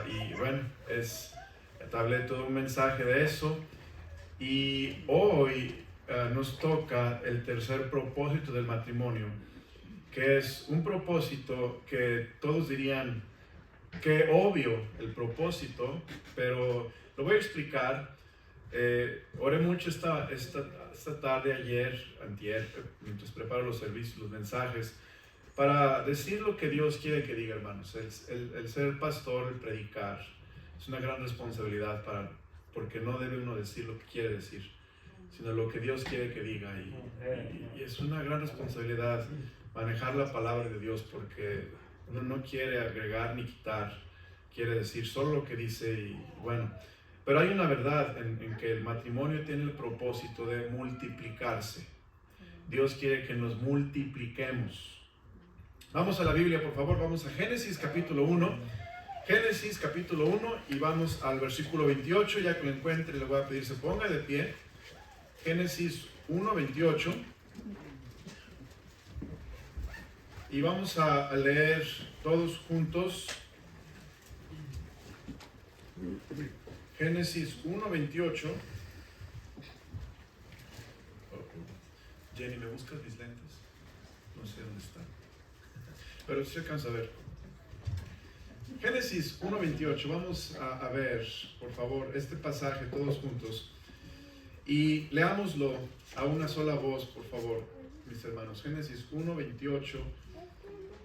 Y bueno, hablé todo un mensaje de eso. Y hoy nos toca el tercer propósito del matrimonio, que es un propósito que todos dirían que obvio el propósito, pero lo voy a explicar. Oré mucho esta tarde, antier, mientras preparo los servicios, los mensajes, para decir lo que Dios quiere que diga, hermanos. El ser pastor, el predicar, es una gran responsabilidad porque no debe uno decir lo que quiere decir, sino lo que Dios quiere que diga. Y es una gran responsabilidad manejar la palabra de Dios, porque uno no quiere agregar ni quitar, quiere decir solo lo que dice. Y bueno, pero hay una verdad en que el matrimonio tiene el propósito de multiplicarse. Dios quiere que nos multipliquemos. Vamos a la Biblia, por favor. Vamos a Génesis capítulo 1. Génesis capítulo 1 y vamos al versículo 28. Ya que lo encuentre, le voy a pedir se ponga de pie. Génesis 1, 28. Y vamos a leer todos juntos. Génesis 1, 28. Jenny, ¿me buscas mis lentes? No sé dónde están, pero sí alcanza a ver. Génesis 1, 28. Vamos a ver, por favor, este pasaje todos juntos. Y leámoslo a una sola voz, por favor, mis hermanos. Génesis 1, 28.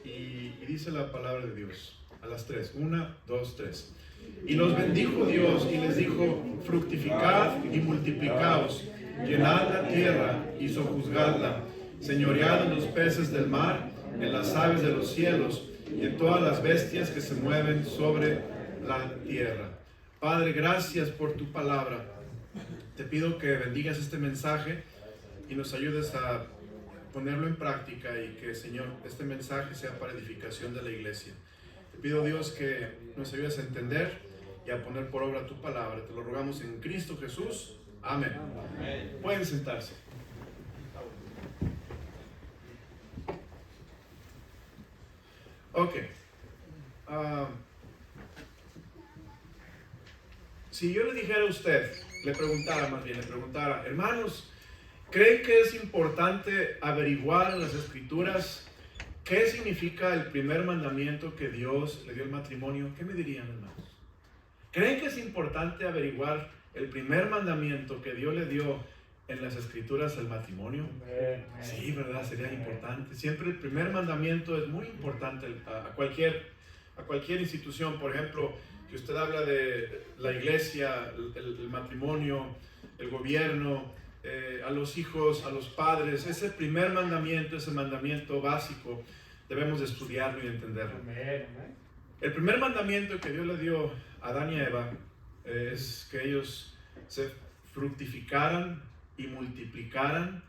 Y dice la palabra de Dios. A las 3. 1, 2, 3. Y los bendijo Dios y les dijo: fructificad y multiplicaos, llenad la tierra y sojuzgadla, señoread en los peces del mar, en las aves de los cielos y en todas las bestias que se mueven sobre la tierra. Padre, gracias por tu palabra. Te pido que bendigas este mensaje y nos ayudes a ponerlo en práctica, y que, Señor, este mensaje sea para edificación de la iglesia. Te pido, Dios, que nos ayudes a entender y a poner por obra tu palabra. Te lo rogamos en Cristo Jesús. Amén. Amén. Pueden sentarse. Ok. Si yo le dijera a usted, le preguntara, hermanos, ¿creen que es importante averiguar en las Escrituras qué significa el primer mandamiento que Dios le dio al matrimonio? ¿Qué me dirían, hermanos? ¿Creen que es importante averiguar el primer mandamiento que Dios le dio en las Escrituras al matrimonio? Sí, ¿verdad? Sería importante. Siempre el primer mandamiento es muy importante a cualquier institución. Por ejemplo, que usted habla de la iglesia, el matrimonio, el gobierno, a los hijos, a los padres. Ese primer mandamiento, ese mandamiento básico, debemos de estudiarlo y entenderlo. El primer mandamiento que Dios le dio a Adán y Eva es que ellos se fructificaran y multiplicaran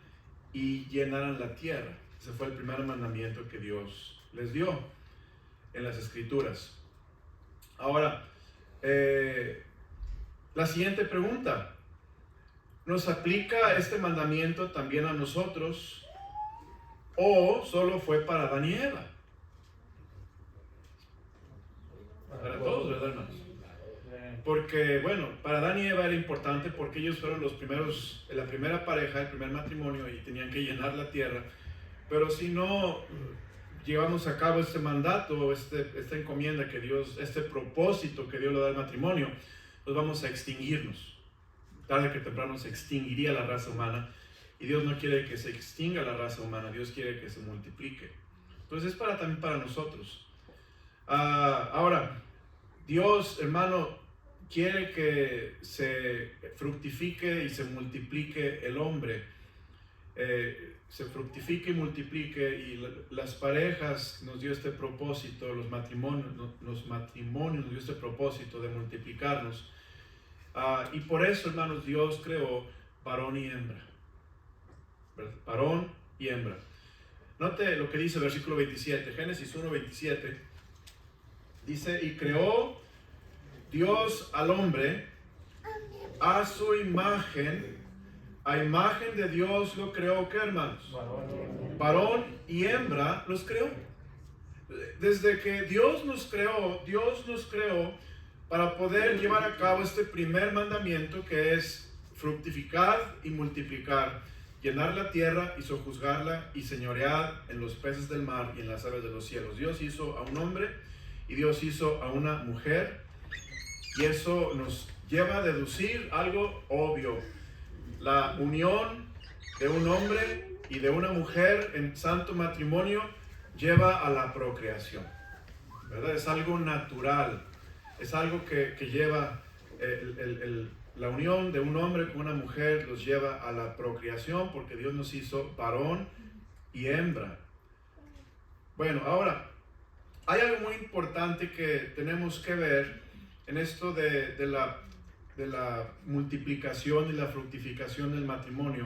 y llenaran la tierra. Ese fue el primer mandamiento que Dios les dio en las Escrituras. Ahora, la siguiente pregunta: ¿nos aplica este mandamiento también a nosotros, o solo fue para Adán y Eva? Para todos, ¿verdad, hermanos? Porque, bueno, para Adán y Eva era importante porque ellos fueron los primeros, la primera pareja, el primer matrimonio, y tenían que llenar la tierra. Pero si no llevamos a cabo este mandato, esta encomienda que Dios, este propósito que Dios le da al matrimonio, pues vamos a extinguirnos. Tarde que temprano se extinguiría la raza humana, y Dios no quiere que se extinga la raza humana, Dios quiere que se multiplique. Entonces es también para nosotros. Ahora, Dios, hermano, quiere que se fructifique y se multiplique el hombre. Se fructifique y multiplique, y las parejas nos dio este propósito, los matrimonios nos dio este propósito de multiplicarnos. Y por eso, hermanos, Dios creó varón y hembra. Varón y hembra. Note lo que dice el versículo 27, Génesis 1, 27. Dice: y creó Dios al hombre a su imagen. A imagen de Dios lo creó, ¿qué, hermanos? Varón y hembra los creó. Desde que Dios nos creó para poder llevar a cabo este primer mandamiento, que es fructificar y multiplicar, llenar la tierra y sojuzgarla y señorear en los peces del mar y en las aves de los cielos. Dios hizo a un hombre y Dios hizo a una mujer, y eso nos lleva a deducir algo obvio: la unión de un hombre y de una mujer en santo matrimonio lleva a la procreación, ¿verdad? Es algo natural, es algo que lleva la unión de un hombre con una mujer, los lleva a la procreación, porque Dios nos hizo varón y hembra. Bueno, ahora, hay algo muy importante que tenemos que ver en esto de la multiplicación y la fructificación del matrimonio.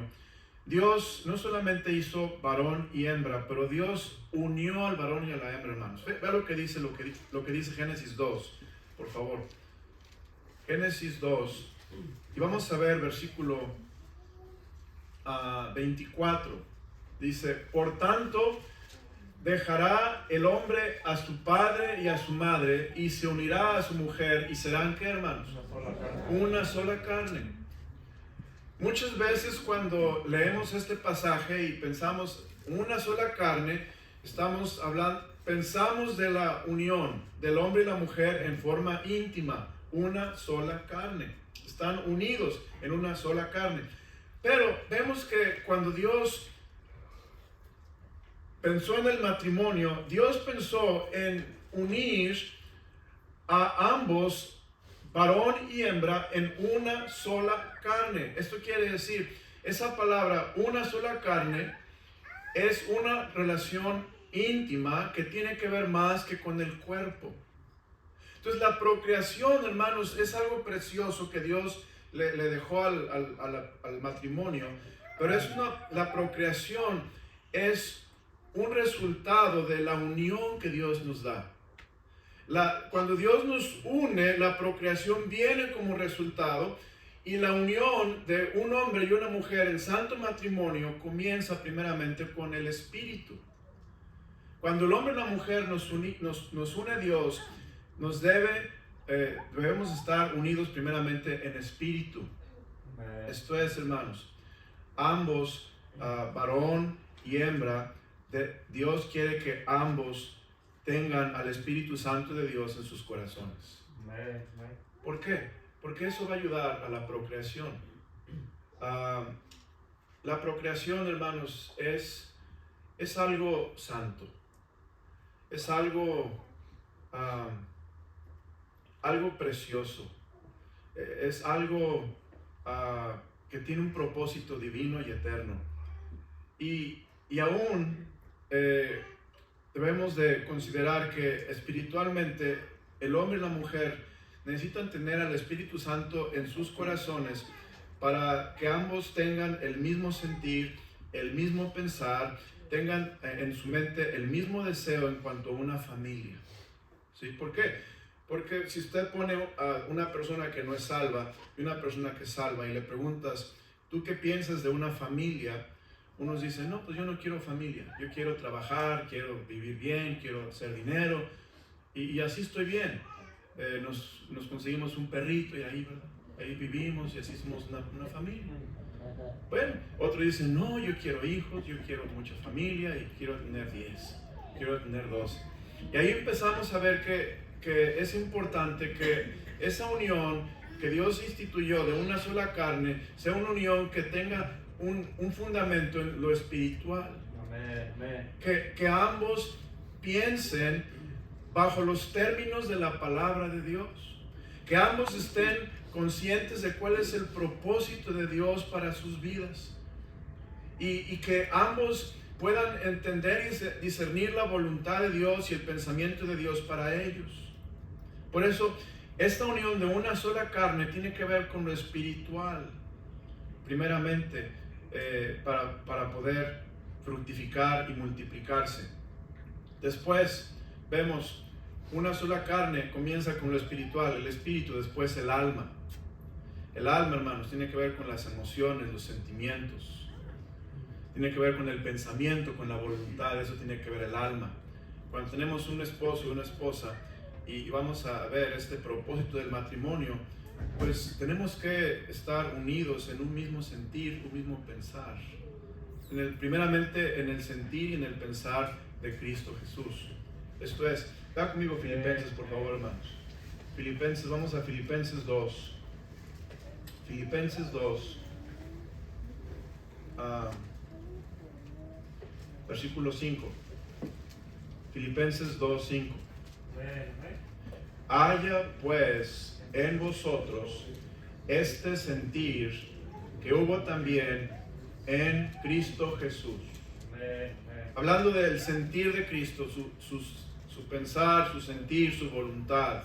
Dios no solamente hizo varón y hembra, pero Dios unió al varón y a la hembra, hermanos. Vea lo que dice Génesis 2, por favor. Génesis 2, y vamos a ver versículo 24. Dice: por tanto, dejará el hombre a su padre y a su madre, y se unirá a su mujer, y serán, ¿qué, hermanos? Una sola carne. Muchas veces cuando leemos este pasaje y pensamos una sola carne, pensamos de la unión del hombre y la mujer en forma íntima, una sola carne. Están unidos en una sola carne. Pero vemos que cuando Dios pensó en el matrimonio, Dios pensó en unir a ambos, varón y hembra, en una sola carne. Esto quiere decir, esa palabra, una sola carne, es una relación íntima que tiene que ver más que con el cuerpo. Entonces, la procreación, hermanos, es algo precioso que Dios le dejó al matrimonio, pero la procreación es un resultado de la unión que Dios nos da. Cuando Dios nos une, la procreación viene como resultado, y la unión de un hombre y una mujer en santo matrimonio comienza primeramente con el espíritu. Cuando el hombre y la mujer nos une a Dios, debemos estar unidos primeramente en espíritu. Esto es, hermanos, ambos, varón y hembra, Dios quiere que ambos tengan al Espíritu Santo de Dios en sus corazones. ¿Por qué? Porque eso va a ayudar a la procreación. La procreación, hermanos, es algo santo. Es algo precioso. Es algo que tiene un propósito divino y eterno. Y aún debemos de considerar que espiritualmente el hombre y la mujer necesitan tener al Espíritu Santo en sus corazones para que ambos tengan el mismo sentir, el mismo pensar, tengan en su mente el mismo deseo en cuanto a una familia. ¿Sí? ¿Por qué? Porque si usted pone a una persona que no es salva y una persona que es salva y le preguntas, ¿tú qué piensas de una familia? Unos dicen, no, pues yo no quiero familia, yo quiero trabajar, quiero vivir bien, quiero hacer dinero, y así estoy bien. Nos conseguimos un perrito y ahí vivimos y así somos una familia. Bueno, otros dicen, no, yo quiero hijos, yo quiero mucha familia y quiero tener 10, quiero tener 12. Y ahí empezamos a ver que es importante que esa unión que Dios instituyó de una sola carne sea una unión que tenga un fundamento en lo espiritual. Amén. Que ambos piensen bajo los términos de la palabra de Dios. Que ambos estén conscientes de cuál es el propósito de Dios para sus vidas. Y que ambos puedan entender y discernir la voluntad de Dios y el pensamiento de Dios para ellos. Por eso, esta unión de una sola carne tiene que ver con lo espiritual, primeramente, para poder fructificar y multiplicarse. Después vemos una sola carne, comienza con lo espiritual, el espíritu, después el alma. El alma, hermanos, tiene que ver con las emociones, los sentimientos, tiene que ver con el pensamiento, con la voluntad, eso tiene que ver el alma. cuando tenemos un esposo y una esposa y vamos a ver este propósito del matrimonio, pues tenemos que estar unidos en un mismo sentir, un mismo pensar. Primeramente en el sentir y en el pensar de Cristo Jesús. Esto es, da conmigo Filipenses, por favor, hermanos. Filipenses, vamos a Filipenses 2. Filipenses 2. Versículo 5. Filipenses 2, 5. Haya pues en vosotros este sentir que hubo también en Cristo Jesús. Hablando del sentir de Cristo, su pensar, su sentir, su voluntad.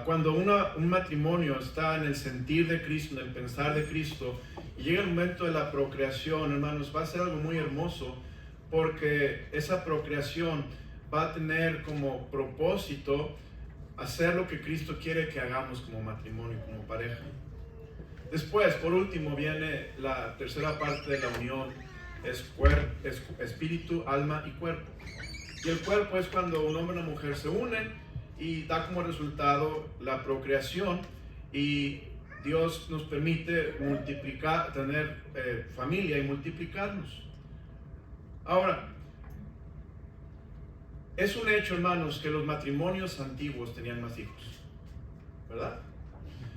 Cuando un matrimonio está en el sentir de Cristo, en el pensar de Cristo, y llega el momento de la procreación, hermanos, va a ser algo muy hermoso, porque esa procreación va a tener como propósito hacer lo que Cristo quiere que hagamos como matrimonio, como pareja. Después, por último, viene la tercera parte de la unión, es espíritu, alma y cuerpo. Y el cuerpo es cuando un hombre y una mujer se unen y da como resultado la procreación, y Dios nos permite multiplicar, tener familia y multiplicarnos. Ahora, es un hecho, hermanos, que los matrimonios antiguos tenían más hijos, ¿verdad?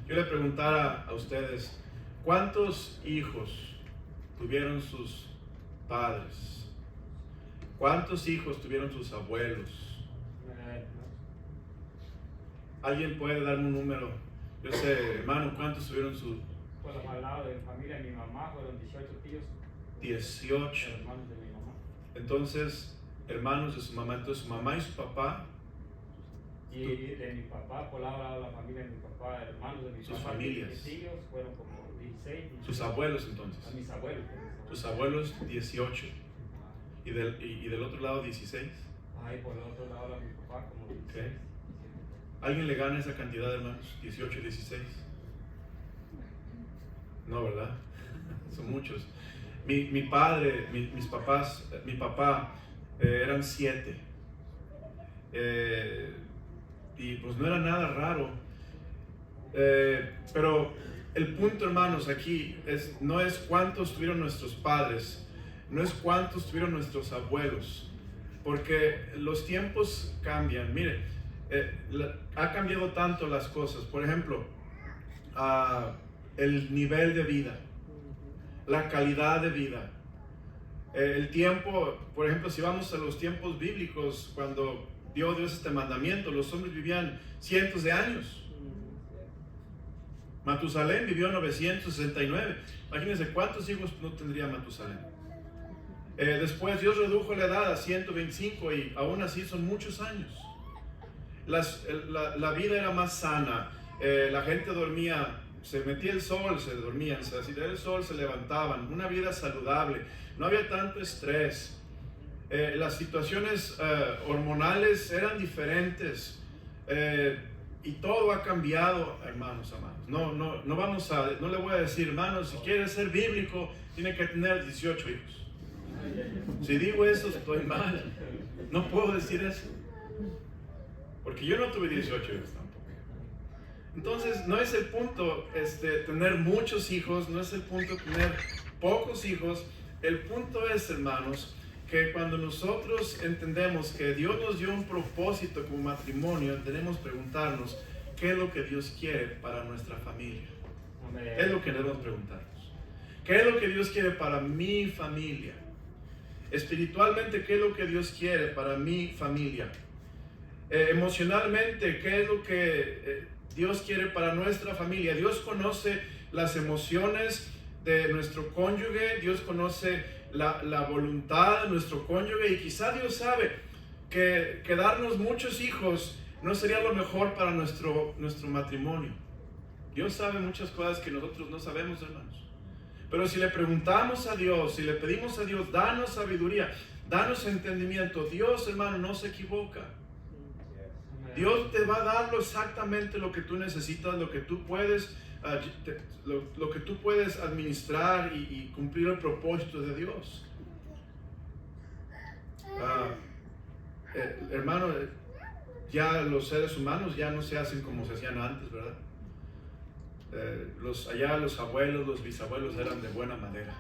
Yo le preguntara a ustedes, ¿cuántos hijos tuvieron sus padres? ¿Cuántos hijos tuvieron sus abuelos? ¿Alguien puede darme un número? Yo sé, hermano, ¿cuántos tuvieron sus? Pues al lado de mi familia, mi mamá, fueron 18 tíos. 18. Hermanos de mi mamá. Entonces, hermanos de su mamá. Entonces, su mamá y su papá. Y de mi papá, por lado de la familia de mi papá, hermanos de mi sus papá. Familias. Mis tíos fueron como 16. Sus abuelos, entonces. A mis abuelos. Sus abuelos, 18. Y del otro lado, 16. Ahí por el otro lado de mi papá, como 16. Okay. ¿Alguien le gana esa cantidad, hermanos? 18 y 16. No, ¿verdad? Son muchos. Mi padre, mis papás, mi papá eran 7. Y pues no era nada raro. Pero el punto, hermanos, aquí no es cuántos tuvieron nuestros padres, no es cuántos tuvieron nuestros abuelos, porque los tiempos cambian. Mire, ha cambiado tanto las cosas. Por ejemplo, el nivel de vida, la calidad de vida, el tiempo. Por ejemplo, si vamos a los tiempos bíblicos, cuando dio Dios este mandamiento, los hombres vivían cientos de años. Matusalén vivió 969. Imagínense cuántos hijos no tendría Matusalén. Después Dios redujo la edad a 125, y aún así son muchos años. La vida era más sana. La gente dormía, se metía el sol, se dormían, se hacía el sol, se levantaban. Una vida saludable, no había tanto estrés. Las situaciones hormonales eran diferentes. Y todo ha cambiado, hermanos amados. No le voy a decir, hermanos, si quiere ser bíblico, tiene que tener 18 hijos. Si digo eso, estoy mal. No puedo decir eso, porque yo no tuve 18 hijos tampoco. Entonces, no es el punto tener muchos hijos, no es el punto tener pocos hijos. El punto es, hermanos, que cuando nosotros entendemos que Dios nos dio un propósito como matrimonio, tenemos que preguntarnos qué es lo que Dios quiere para nuestra familia. Es lo que debemos preguntarnos. ¿Qué es lo que Dios quiere para mi familia? Espiritualmente, ¿qué es lo que Dios quiere para mi familia? Emocionalmente, ¿qué es lo que Dios quiere para nuestra familia? Dios conoce las emociones de nuestro cónyuge, Dios conoce la voluntad de nuestro cónyuge, y quizá Dios sabe que darnos muchos hijos no sería lo mejor para nuestro matrimonio. Dios sabe muchas cosas que nosotros no sabemos, hermanos. Pero si le preguntamos a Dios, si le pedimos a Dios, danos sabiduría, danos entendimiento, Dios, hermano, no se equivoca. Dios te va a dar exactamente lo que tú necesitas, lo que tú puedes administrar y cumplir el propósito de Dios. Hermano, ya los seres humanos ya no se hacen como se hacían antes, ¿verdad? Allá los abuelos, los bisabuelos eran de buena madera.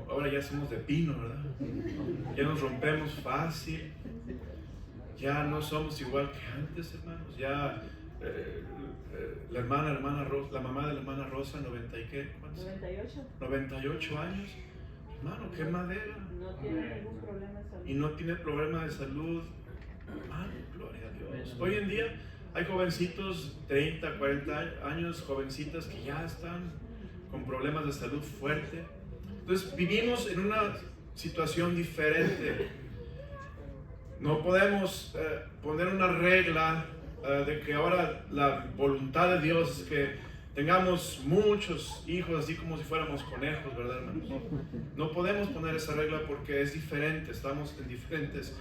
Ahora ya somos de pino, ¿verdad? Ya nos rompemos fácil. Ya no somos igual que antes, hermanos. Ya la mamá de la hermana Rosa, 90 y qué, ¿cuántos? 98. 98 años. Hermano, qué madera. No tiene ningún problema de salud. Y no tiene problema de salud. Hermano, gloria a Dios. Hoy en día hay jovencitos, 30, 40 años, jovencitas que ya están con problemas de salud fuerte. Entonces vivimos en una situación diferente. No podemos poner una regla de que ahora la voluntad de Dios es que tengamos muchos hijos así como si fuéramos conejos, ¿verdad, hermanos? No podemos poner esa regla porque es diferente, estamos en diferentes.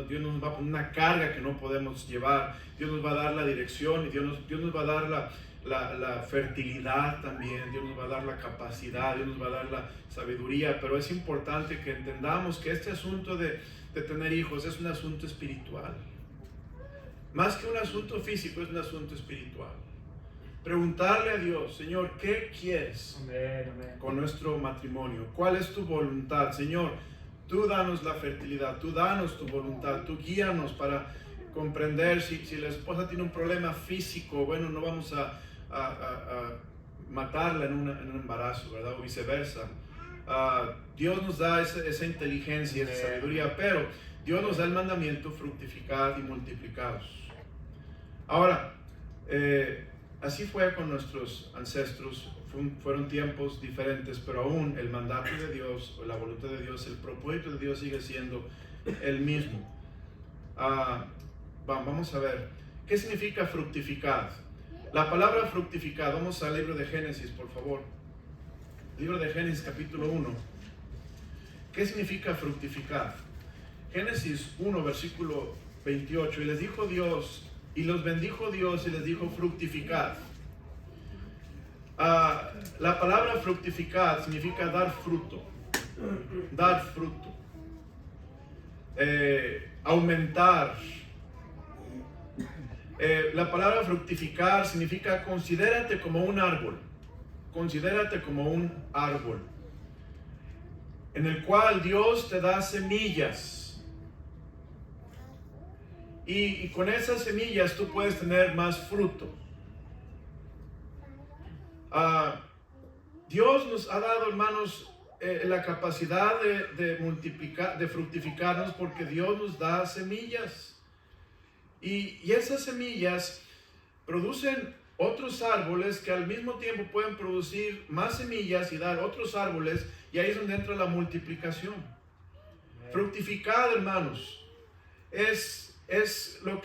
Dios nos va a poner una carga que no podemos llevar. Dios nos va a dar la dirección y Dios nos va a dar la fertilidad también. Dios nos va a dar la capacidad, Dios nos va a dar la sabiduría. Pero es importante que entendamos que este asunto de tener hijos es un asunto espiritual. Más que un asunto físico, es un asunto espiritual. Preguntarle a Dios, Señor, ¿qué quieres con nuestro matrimonio? ¿Cuál es tu voluntad? Señor, tú danos la fertilidad, tú danos tu voluntad, tú guíanos para comprender si la esposa tiene un problema físico, bueno, no vamos a matarla en un embarazo, ¿verdad? O viceversa. Dios nos da esa inteligencia, esa sabiduría, pero Dios nos da el mandamiento: fructificad y multiplicaos. Ahora, así fue con nuestros ancestros. Fueron tiempos diferentes, pero aún el mandato de Dios, o la voluntad de Dios, el propósito de Dios sigue siendo el mismo. Vamos a ver, ¿qué significa fructificar? La palabra fructificar, vamos al libro de Génesis, por favor. Libro de Génesis, capítulo 1. ¿Qué significa fructificar? Génesis 1, versículo 28. Y les dijo Dios, y los bendijo Dios y les dijo: fructificad. La palabra fructificar significa dar fruto. Dar fruto. Aumentar. La palabra fructificar significa considérate como un árbol. Considérate como un árbol en el cual Dios te da semillas. Y con esas semillas tú puedes tener más fruto. Dios nos ha dado, hermanos, la capacidad de multiplicar, de fructificarnos, porque Dios nos da semillas. Y esas semillas producen otros árboles que al mismo tiempo pueden producir más semillas y dar otros árboles, y ahí es donde entra la multiplicación. Fructificar, hermanos, es lo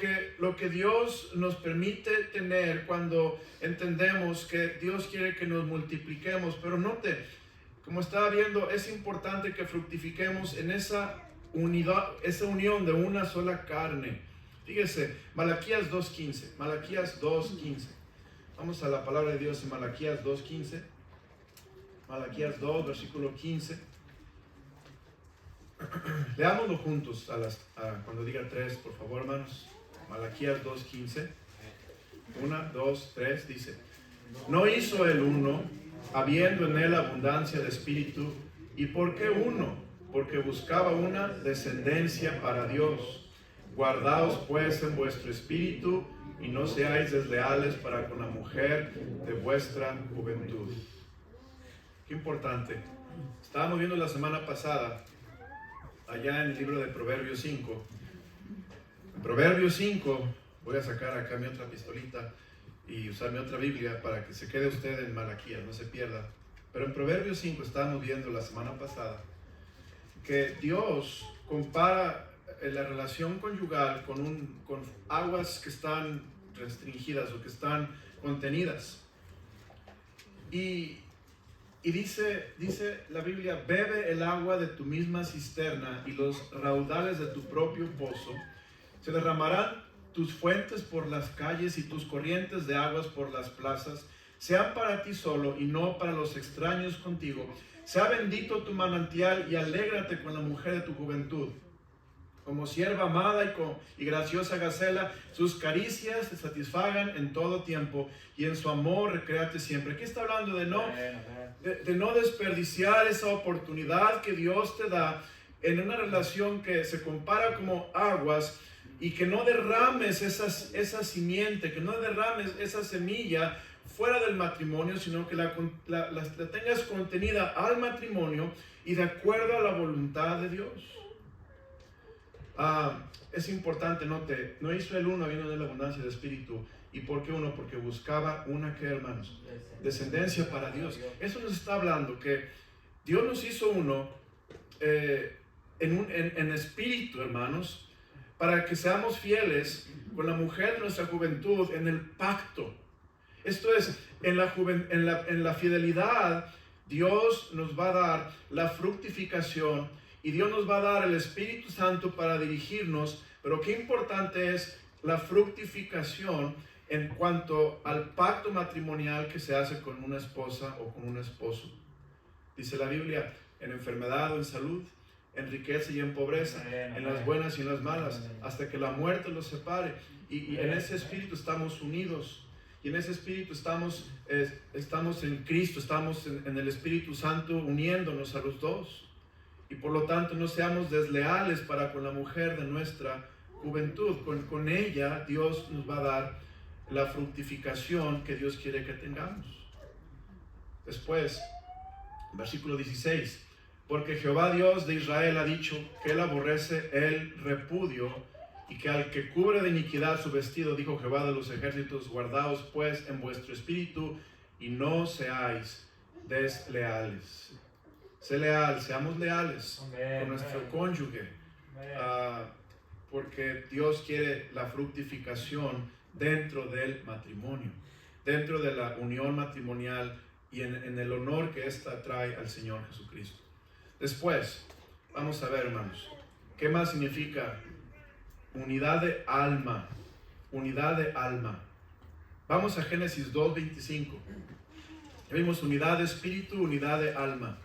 que Dios nos permite tener cuando entendemos que Dios quiere que nos multipliquemos. Pero note, como estaba viendo, es importante que fructifiquemos en esa unidad, esa unión de una sola carne. Fíjese, Malaquías 2:15. Malaquías 2:15. Vamos a la palabra de Dios en Malaquías 2:15. Malaquías 2, versículo 15. Leámoslo juntos cuando diga 3, por favor, hermanos. Malaquías 2:15. 1, 2, 3 dice: no hizo el uno, habiendo en él abundancia de espíritu. ¿Y por qué uno? Porque buscaba una descendencia para Dios. Guardaos pues en vuestro espíritu, y no seáis desleales para con la mujer de vuestra juventud. Qué importante. Estábamos viendo la semana pasada, allá en el libro de Proverbios 5. En Proverbios 5, voy a sacar acá mi otra pistolita y usar mi otra Biblia para que se quede usted en Malaquías, no se pierda. Pero en Proverbios 5 estábamos viendo la semana pasada que Dios compara la relación conyugal con aguas que están restringidas o que están contenidas. Y dice la Biblia: bebe el agua de tu misma cisterna y los raudales de tu propio pozo. Se derramarán tus fuentes por las calles y tus corrientes de aguas por las plazas. sean para ti solo y no para los extraños contigo. Sea bendito tu manantial y alégrate con la mujer de tu juventud. Como sierva amada y graciosa gacela, sus caricias te satisfagan en todo tiempo y en su amor recréate siempre. Aquí está hablando de no desperdiciar esa oportunidad que Dios te da en una relación que se compara como aguas, y que no derrames esa simiente, que no derrames esa semilla fuera del matrimonio, sino que la tengas contenida al matrimonio y de acuerdo a la voluntad de Dios. Es importante, note, no Israel uno vino de la abundancia del espíritu. ¿Y por qué uno? Porque buscaba una, ¿qué, hermanos? Descendencia para Dios. Eso nos está hablando, que Dios nos hizo uno en espíritu, hermanos, para que seamos fieles con la mujer de nuestra juventud en el pacto. Esto es, en la fidelidad, Dios nos va a dar la fructificación y Dios nos va a dar el Espíritu Santo para dirigirnos. Pero qué importante es la fructificación en cuanto al pacto matrimonial que se hace con una esposa o con un esposo. Dice la Biblia, en enfermedad o en salud, en riqueza y en pobreza, en las buenas y en las malas, hasta que la muerte los separe. Y en ese espíritu estamos unidos. Y en ese espíritu estamos en Cristo, estamos en el Espíritu Santo uniéndonos a los dos. Y por lo tanto no seamos desleales para con la mujer de nuestra juventud. Con ella Dios nos va a dar la fructificación que Dios quiere que tengamos. Después, versículo 16. Porque Jehová Dios de Israel ha dicho que él aborrece el repudio y que al que cubre de iniquidad su vestido, dijo Jehová de los ejércitos, guardaos pues en vuestro espíritu y no seáis desleales. Sé leal, seamos leales con nuestro cónyuge, porque Dios quiere la fructificación dentro del matrimonio, dentro de la unión matrimonial y en el honor que ésta trae al Señor Jesucristo. Después, vamos a ver, hermanos, ¿qué más significa unidad de alma? Unidad de alma. Vamos a Génesis 2:25. Vimos unidad de espíritu, unidad de alma.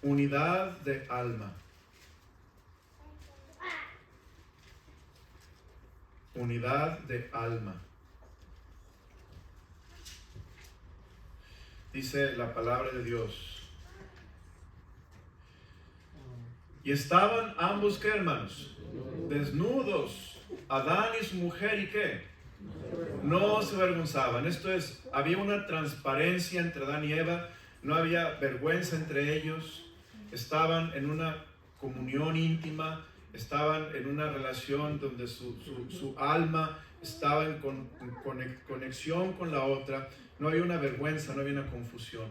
Unidad de alma. Unidad de alma. Dice la palabra de Dios. Y estaban ambos, ¿qué, hermanos? Desnudos. Adán y su mujer, ¿y qué? No se avergonzaban. Esto es, había una transparencia entre Adán y Eva. No había vergüenza entre ellos. Estaban en una comunión íntima. Estaban en una relación donde su alma estaba en conexión con la otra. No había una vergüenza, no había una confusión.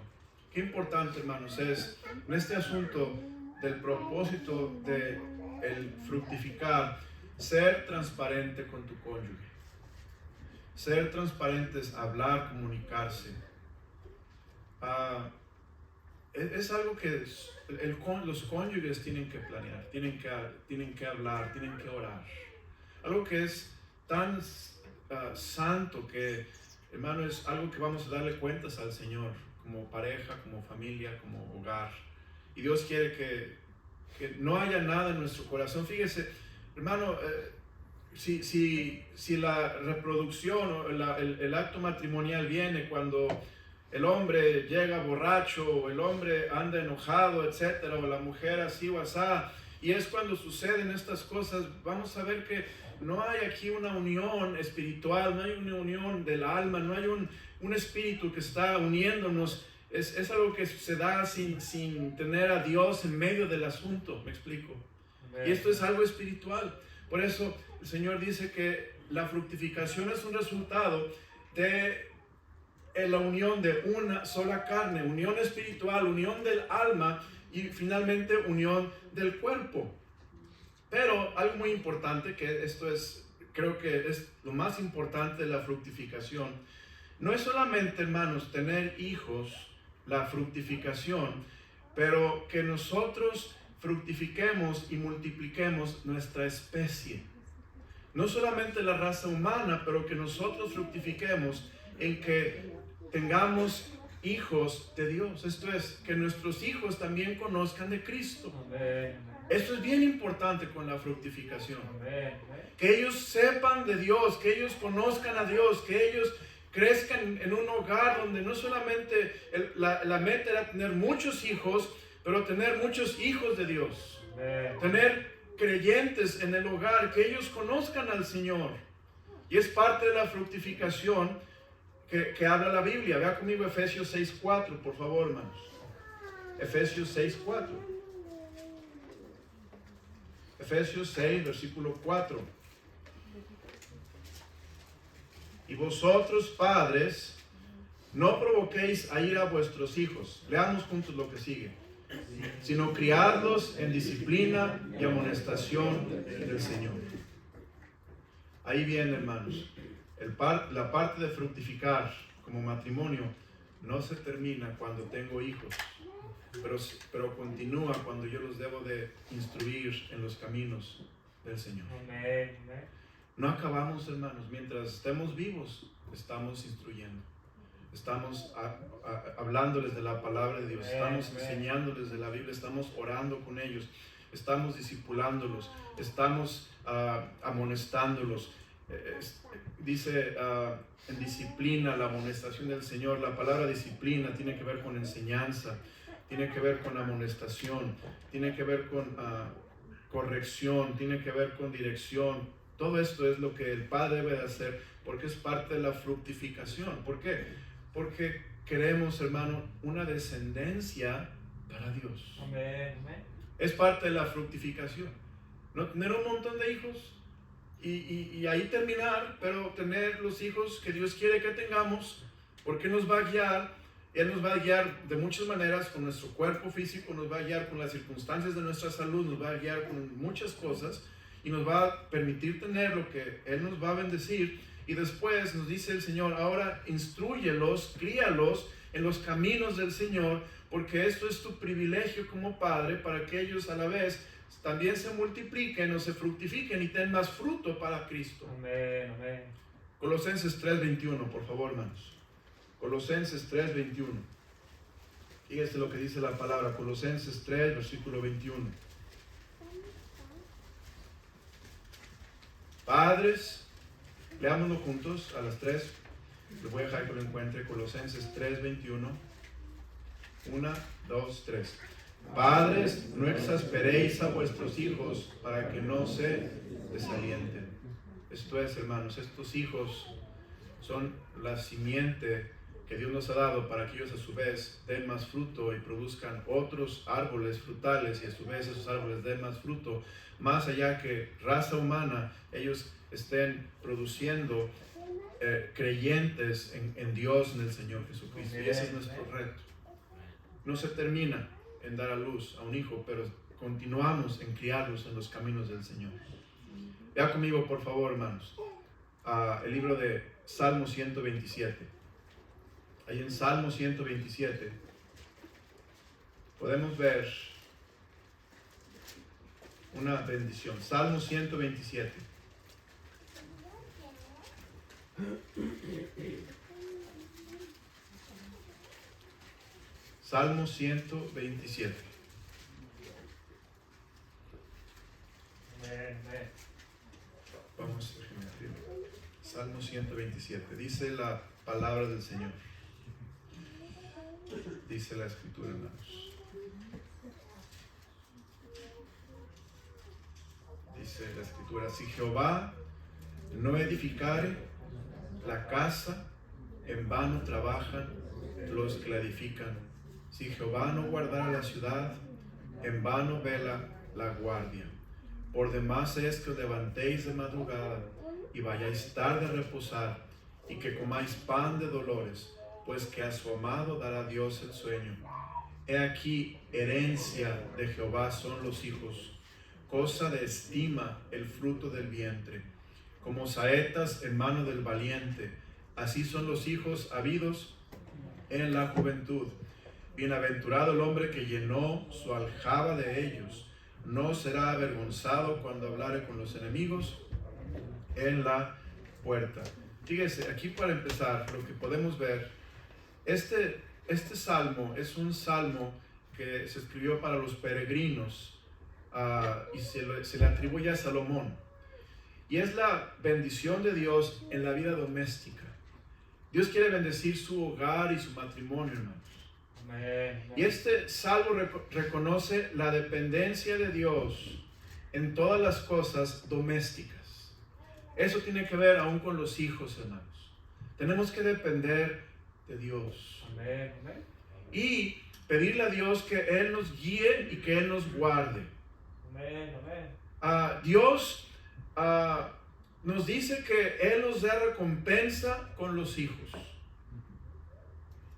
Qué importante, hermanos, es en este asunto del propósito de el fructificar, ser transparente con tu cónyuge. Ser transparente es hablar, comunicarse. Es algo que los cónyuges tienen que planear, tienen que hablar, tienen que orar. Algo que es tan santo que, hermano, es algo que vamos a darle cuentas al Señor, como pareja, como familia, como hogar. Y Dios quiere que no haya nada en nuestro corazón. Fíjese, hermano, si la reproducción o el acto matrimonial viene cuando el hombre llega borracho, o el hombre anda enojado, etcétera, o la mujer así o asá, y es cuando suceden estas cosas, vamos a ver que no hay aquí una unión espiritual, no hay una unión del alma, no hay un espíritu que está uniéndonos. Es algo que se da sin tener a Dios en medio del asunto, ¿me explico? Y esto es algo espiritual. Por eso el Señor dice que la fructificación es un resultado de la unión de una sola carne, unión espiritual, unión del alma y finalmente unión del cuerpo. Pero algo muy importante, que esto es, creo que es lo más importante de la fructificación, no es solamente, hermanos, tener hijos, la fructificación, pero que nosotros fructifiquemos y multipliquemos nuestra especie. No solamente la raza humana, pero que nosotros fructifiquemos en que tengamos hijos de Dios. Esto es, que nuestros hijos también conozcan de Cristo. Amén. Esto es bien importante con la fructificación. Amén. Que ellos sepan de Dios, que ellos conozcan a Dios, que ellos crezcan en un hogar donde no solamente la meta era tener muchos hijos, pero tener muchos hijos de Dios. Amén. Tener creyentes en el hogar, que ellos conozcan al Señor. Y es parte de la fructificación que habla la Biblia. Vea conmigo Efesios 6:4, por favor, hermanos. Efesios 6:4. Efesios 6, versículo 4. Y vosotros, padres, no provoquéis a ira a vuestros hijos. Leamos juntos lo que sigue. Sino criarlos en disciplina y amonestación del Señor. Ahí viene, hermanos, la parte de fructificar como matrimonio no se termina cuando tengo hijos, pero continúa cuando yo los debo de instruir en los caminos del Señor. Amén. No acabamos, hermanos, mientras estemos vivos, estamos instruyendo. Estamos hablándoles de la palabra de Dios, estamos enseñándoles de la Biblia, estamos orando con ellos, estamos discipulándolos, estamos amonestándolos. Dice en disciplina, la amonestación del Señor. La palabra disciplina tiene que ver con enseñanza, tiene que ver con amonestación, tiene que ver con corrección, tiene que ver con dirección. Todo esto es lo que el Padre debe de hacer, porque es parte de la fructificación. ¿Por qué? Porque queremos, hermano, una descendencia para Dios. Amén. Es parte de la fructificación. No tener un montón de hijos y ahí terminar, pero tener los hijos que Dios quiere que tengamos, porque nos va a guiar. Él nos va a guiar de muchas maneras, con nuestro cuerpo físico, nos va a guiar con las circunstancias de nuestra salud, nos va a guiar con muchas cosas y nos va a permitir tener lo que Él nos va a bendecir. Y después nos dice el Señor, ahora instrúyelos, críalos en los caminos del Señor, porque esto es tu privilegio como padre, para que ellos a la vez también se multipliquen o se fructifiquen y den más fruto para Cristo. Amén. Amén. Colosenses 3:21, por favor, hermanos. Colosenses 3:21. Fíjese lo que dice la palabra, Colosenses 3, versículo 21. Padres, leámoslo juntos a las 3. Les voy a dejar que lo encuentre. Colosenses 3:21. 1, 2, 3. Padres, no exasperéis a vuestros hijos para que no se desalienten. Esto es, hermanos, estos hijos son la simiente que Dios nos ha dado para que ellos a su vez den más fruto y produzcan otros árboles frutales, y a su vez esos árboles den más fruto, más allá que raza humana, ellos estén produciendo creyentes en Dios, en el Señor Jesucristo. Y ese es nuestro reto. No se termina en dar a luz a un hijo, pero continuamos en criarlos en los caminos del Señor. Vea conmigo, por favor, hermanos, el libro de Salmo 127. Ahí en Salmo 127 podemos ver una bendición. Salmo 127. Salmo 127. Vamos a Salmo 127. Dice la palabra del Señor. Dice la Escritura, hermanos. Dice la Escritura: si Jehová no edificare la casa, en vano trabajan los que la edifican. Si Jehová no guardara la ciudad, en vano vela la guardia. Por demás es que os levantéis de madrugada y vayáis tarde a reposar, y que comáis pan de dolores, pues que a su amado dará Dios el sueño. He aquí, herencia de Jehová son los hijos, cosa de estima el fruto del vientre. Como saetas en mano del valiente, así son los hijos habidos en la juventud. Bienaventurado el hombre que llenó su aljaba de ellos. No será avergonzado cuando hablare con los enemigos en la puerta. Fíjese, aquí para empezar, lo que podemos ver, este salmo es un salmo que se escribió para los peregrinos y se le atribuye a Salomón. Y es la bendición de Dios en la vida doméstica. Dios quiere bendecir su hogar y su matrimonio, hermanos. Y este salmo reconoce la dependencia de Dios en todas las cosas domésticas. Eso tiene que ver aún con los hijos, hermanos. Tenemos que depender de Dios. Y pedirle a Dios que Él nos guíe y que Él nos guarde. Dios nos dice que Él nos da recompensa con los hijos.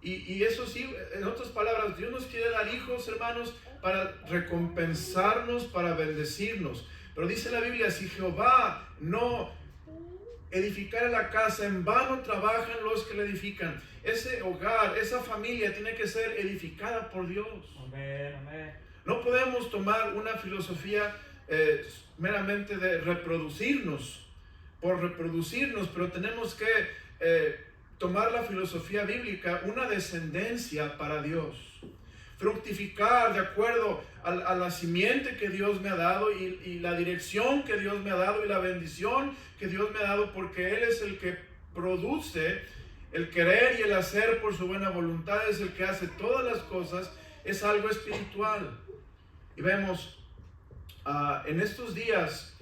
Y eso sí, en otras palabras, Dios nos quiere dar hijos, hermanos, para recompensarnos, para bendecirnos. Pero dice la Biblia, si Jehová no edificara la casa, en vano trabajan los que la edifican. Ese hogar, esa familia tiene que ser edificada por Dios. No podemos tomar una filosofía meramente de reproducirnos, por reproducirnos, pero tenemos que tomar la filosofía bíblica, una descendencia para Dios, fructificar de acuerdo a la simiente que Dios me ha dado y la dirección que Dios me ha dado y la bendición que Dios me ha dado, porque Él es el que produce el querer y el hacer por su buena voluntad, es el que hace todas las cosas, es algo espiritual. Y vemos en estos días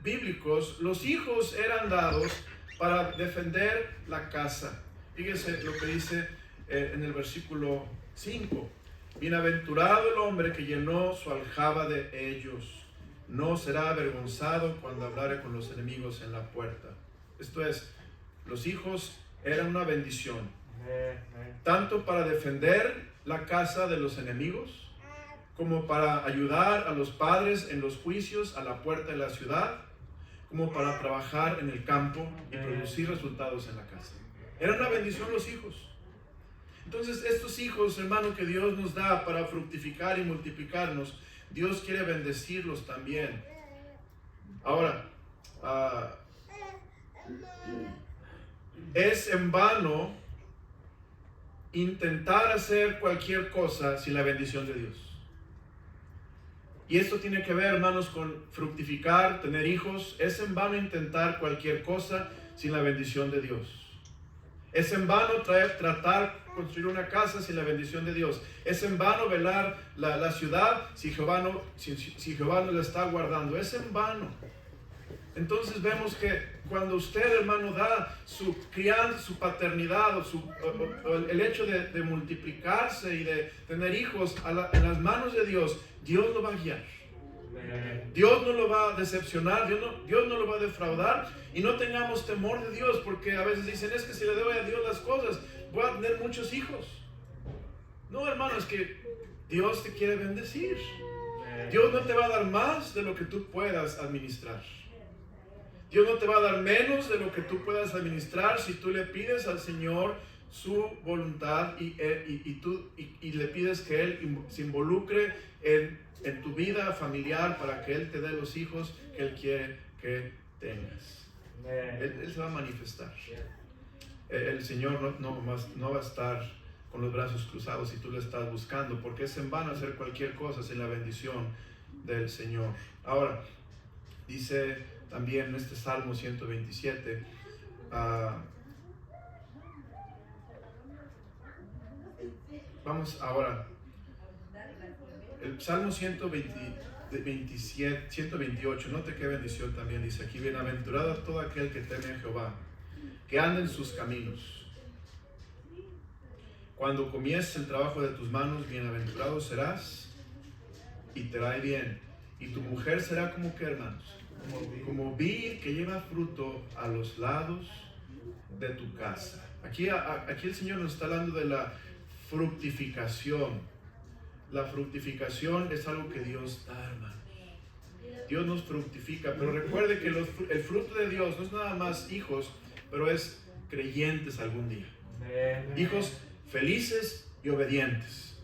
bíblicos, los hijos eran dados para defender la casa. Fíjese lo que dice en el versículo 5. Bienaventurado el hombre que llenó su aljaba de ellos, no será avergonzado cuando hablare con los enemigos en la puerta. Esto es, los hijos eran una bendición, tanto para defender la casa de los enemigos, como para ayudar a los padres en los juicios a la puerta de la ciudad, como para trabajar en el campo y producir resultados en la casa. Era una bendición los hijos. Entonces estos hijos, hermano, que Dios nos da para fructificar y multiplicarnos, Dios quiere bendecirlos también. Ahora, es en vano intentar hacer cualquier cosa sin la bendición de Dios. Y esto tiene que ver, hermanos, con fructificar, tener hijos. Es en vano intentar cualquier cosa sin la bendición de Dios. Es en vano tratar construir una casa sin la bendición de Dios. Es en vano velar la ciudad si Jehová no la está guardando. Es en vano. Entonces vemos que cuando usted, hermano, da su crianza, su paternidad o el hecho de multiplicarse y de tener hijos en las manos de Dios, Dios lo va a guiar. Dios no lo va a decepcionar, Dios no lo va a defraudar, y no tengamos temor de Dios, porque a veces dicen, es que si le doy a Dios las cosas, voy a tener muchos hijos. No, hermano, es que Dios te quiere bendecir. Dios no te va a dar más de lo que tú puedas administrar. Dios no te va a dar menos de lo que tú puedas administrar si tú le pides al Señor su voluntad y le pides que Él se involucre en tu vida familiar para que Él te dé los hijos que Él quiere que tengas. Él se va a manifestar. El Señor no va a estar con los brazos cruzados si tú le estás buscando, porque es en vano hacer cualquier cosa sin la bendición del Señor. Ahora, dice también en este Salmo 127, vamos ahora, el Salmo 128, note qué bendición también dice aquí: bienaventurado todo aquel que teme a Jehová, que anda en sus caminos. Cuando comiences el trabajo de tus manos, bienaventurado serás y te irá bien. Y tu mujer será como que, hermanos, como vid que lleva fruto a los lados de tu casa. Aquí el Señor nos está hablando de la fructificación. La fructificación es algo que Dios da, hermanos. Dios nos fructifica, pero recuerde que el fruto de Dios no es nada más hijos, pero es creyentes algún día. Hijos felices y obedientes.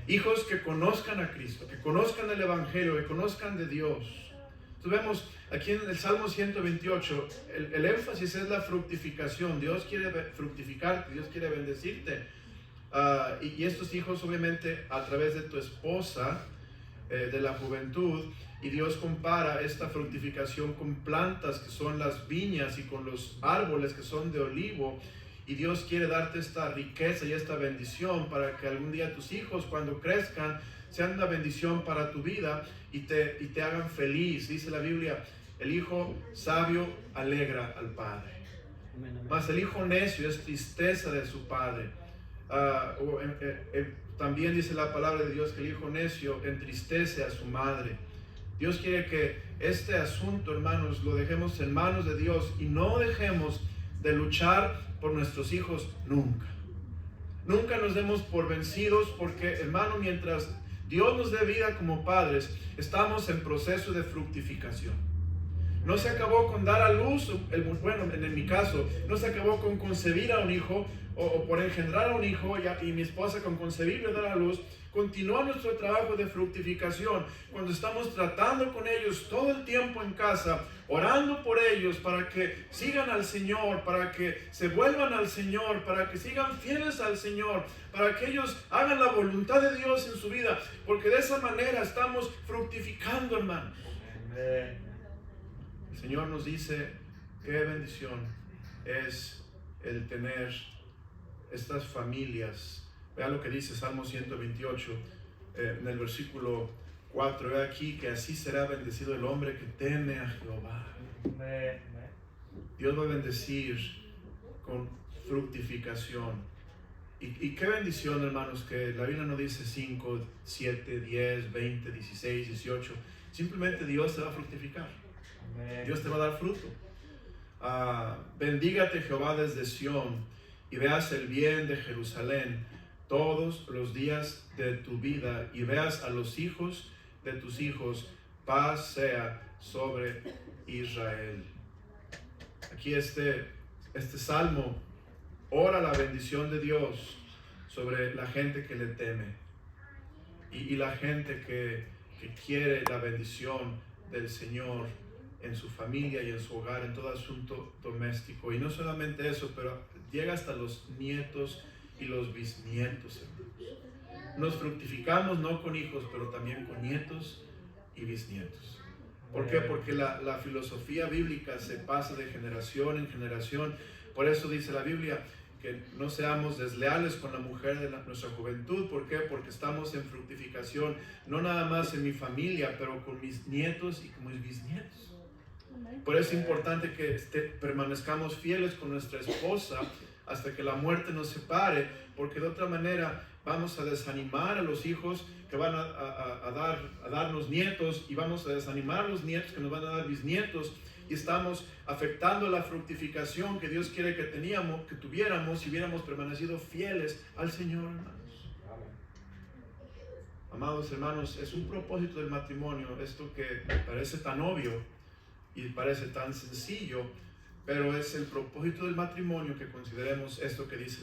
Hijos que conozcan a Cristo, que conozcan el Evangelio, que conozcan de Dios. Entonces vemos aquí en el Salmo 128, el énfasis es la fructificación. Dios quiere fructificarte, Dios quiere bendecirte. Y estos hijos obviamente a través de tu esposa, de la juventud, y Dios compara esta fructificación con plantas que son las viñas y con los árboles que son de olivo, y Dios quiere darte esta riqueza y esta bendición para que algún día tus hijos cuando crezcan sean una bendición para tu vida y te hagan feliz. Dice la Biblia, el hijo sabio alegra al padre, mas el hijo necio es tristeza de su padre. También dice la palabra de Dios que el hijo necio entristece a su madre. Dios quiere que este asunto, hermanos, lo dejemos en manos de Dios y no dejemos de luchar por nuestros hijos nunca. Nunca nos demos por vencidos, porque, hermano, mientras Dios nos dé vida como padres, estamos en proceso de fructificación. No se acabó con dar a luz, bueno, en mi caso, no se acabó con concebir a un hijo o por engendrar a un hijo y mi esposa con concebir y dar a luz. Continúa nuestro trabajo de fructificación cuando estamos tratando con ellos todo el tiempo en casa, orando por ellos para que sigan al Señor, para que se vuelvan al Señor, para que sigan fieles al Señor, para que ellos hagan la voluntad de Dios en su vida, porque de esa manera estamos fructificando, hermanos. El Señor nos dice qué bendición es el tener estas familias. Vea lo que dice Salmo 128 en el versículo 4. Ve aquí que así será bendecido el hombre que teme a Jehová. Dios va a bendecir con fructificación. Y qué bendición, hermanos, que la Biblia no dice 5, 7, 10, 20, 16, 18. Simplemente Dios te va a fructificar. Dios te va a dar fruto. Bendígate Jehová desde Sión y veas el bien de Jerusalén todos los días de tu vida, y veas a los hijos de tus hijos. Paz sea sobre Israel. Aquí este salmo ora la bendición de Dios sobre la gente que le teme y la gente que quiere la bendición del Señor en su familia y en su hogar, en todo asunto doméstico. Y no solamente eso, pero llega hasta los nietos y los bisnietos, hermanos. Nos fructificamos no con hijos, pero también con nietos y bisnietos. ¿Por qué? Porque la filosofía bíblica se pasa de generación en generación. Por eso dice la Biblia que no seamos desleales con la mujer de nuestra juventud. ¿Por qué? Porque estamos en fructificación, no nada más en mi familia, pero con mis nietos y con mis bisnietos. Por eso es importante que permanezcamos fieles con nuestra esposa hasta que la muerte nos separe, porque de otra manera vamos a desanimar a los hijos que van a darnos nietos, y vamos a desanimar a los nietos que nos van a dar bisnietos, y estamos afectando la fructificación que Dios quiere que tuviéramos si hubiéramos permanecido fieles al Señor, hermanos. Amados hermanos, es un propósito del matrimonio, esto que parece tan obvio y parece tan sencillo, pero es el propósito del matrimonio que consideremos esto que dice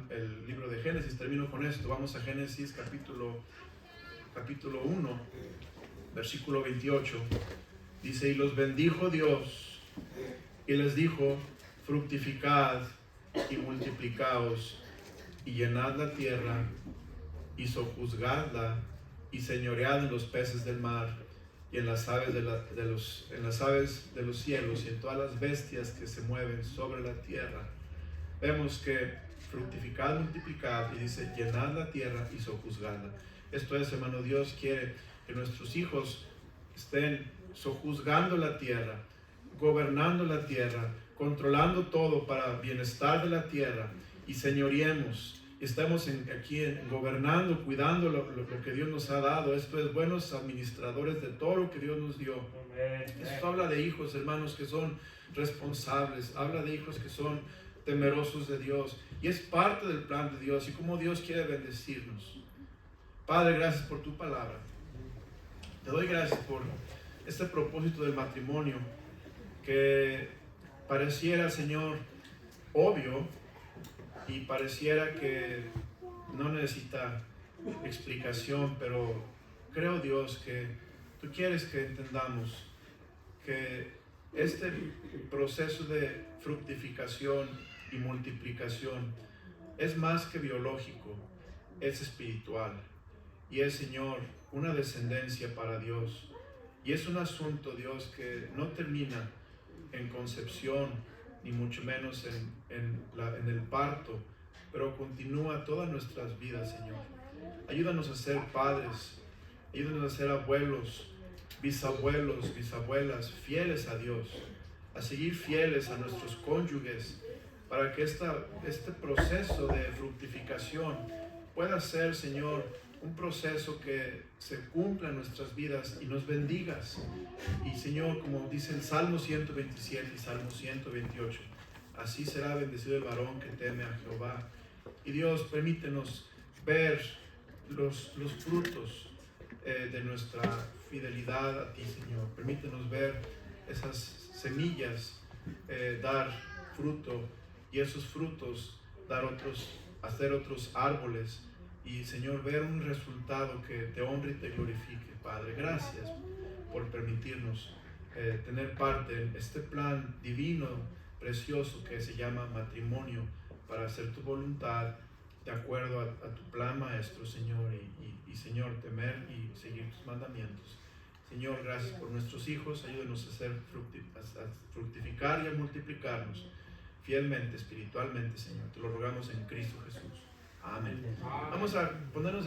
el libro de Génesis. Termino con esto. Vamos a Génesis capítulo 1, versículo 28. Dice: y los bendijo Dios y les dijo: fructificad y multiplicaos y llenad la tierra y sojuzgadla y señoread en los peces del mar y en las aves de los cielos y en todas las bestias que se mueven sobre la tierra. Vemos que fructificad, multiplicad, y dice llenad la tierra y sojuzgadla. Esto es, hermano, Dios quiere que nuestros hijos estén sojuzgando la tierra, gobernando la tierra, controlando todo para bienestar de la tierra, y señoreemos. Estamos aquí gobernando, cuidando lo que Dios nos ha dado. Esto es, buenos administradores de todo lo que Dios nos dio. Esto habla de hijos, hermanos, que son responsables. Habla de hijos que son temerosos de Dios. Y es parte del plan de Dios y cómo Dios quiere bendecirnos. Padre, gracias por tu palabra. Te doy gracias por este propósito del matrimonio que pareciera, Señor, obvio, y pareciera que no necesita explicación, pero creo, Dios, que tú quieres que entendamos que este proceso de fructificación y multiplicación es más que biológico, es espiritual y es, Señor, una descendencia para Dios. Y es un asunto, Dios, que no termina en concepción, ni mucho menos en el parto, pero continúa todas nuestras vidas, Señor. Ayúdanos a ser padres, ayúdanos a ser abuelos, bisabuelos, bisabuelas, fieles a Dios, a seguir fieles a nuestros cónyuges, para que este proceso de fructificación pueda ser, Señor, un proceso que se cumpla en nuestras vidas y nos bendigas. Y, Señor, como dice el Salmo 127 y Salmo 128, así será bendecido el varón que teme a Jehová. Y Dios, permítenos ver los frutos de nuestra fidelidad a ti, Señor. Permítenos ver esas semillas dar fruto, y esos frutos hacer otros árboles, y, Señor, ver un resultado que te honre y te glorifique. Padre, gracias por permitirnos tener parte en este plan divino, precioso, que se llama matrimonio, para hacer tu voluntad de acuerdo a tu plan, Maestro, Señor, y Señor, temer y seguir tus mandamientos. Señor, gracias por nuestros hijos. Ayúdenos a fructificar y a multiplicarnos fielmente, espiritualmente, Señor. Te lo rogamos en Cristo Jesús. Amén. Vamos a ponernos